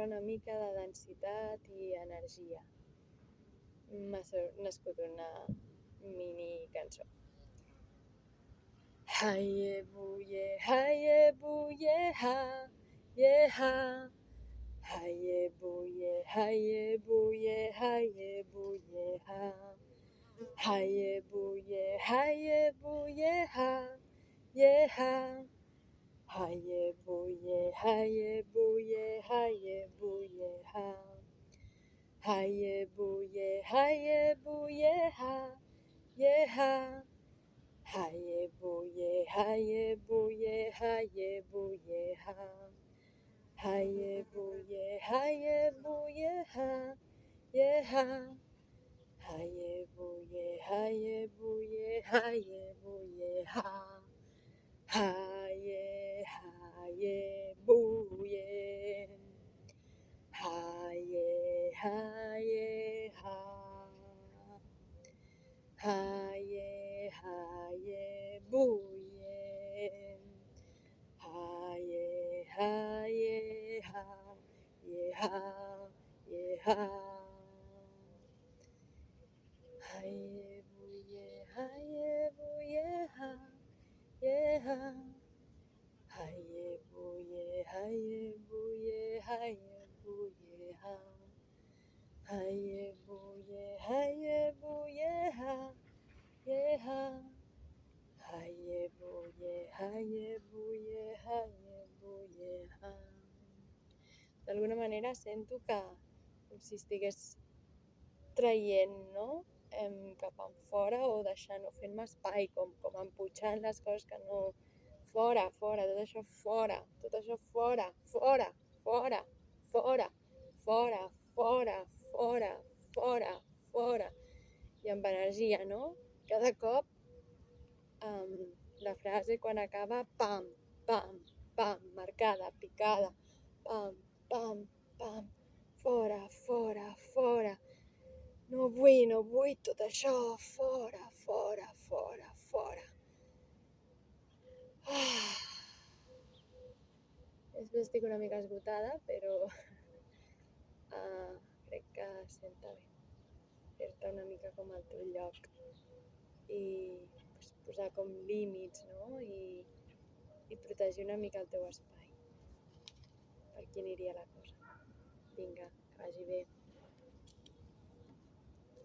posar una mica de densitat i energia. M'ha nascut una mini cançó. Haye buye ha, ye ha. Haye buye ha, ye ha. Haye buye ha, ye ha. Haye buye ha, ye ha. Haye buye ha, ye ha. Haye buye ha, ye ha. Haye buye ha, ye ha. Haye buye ha, ye ha. Haye buye. Haye ha. Haye buye. Haye ha, ye ha. Haye buye ha, ye ha. Haye buye ha, ye ha. Haye buye ha, ye ha. Haye buye ha, ye. D'alguna manera sento que com si estigués traient, no? Cap enfora o deixant o fent-me espai, com empujant les coses que no... Fora, tot això fora, fora. I amb energia, no? Cada cop la frase quan acaba, pam, pam, pam, marcada, picada, pam, pam, pam, fora. No vull tot això, fora. Després estic una mica esgotada, però crec que senta bé fer-te una mica com al teu lloc i posar com límits, no? I protegir una mica el teu espai. Per aquí aniria la cosa. Vinga, que vagi bé.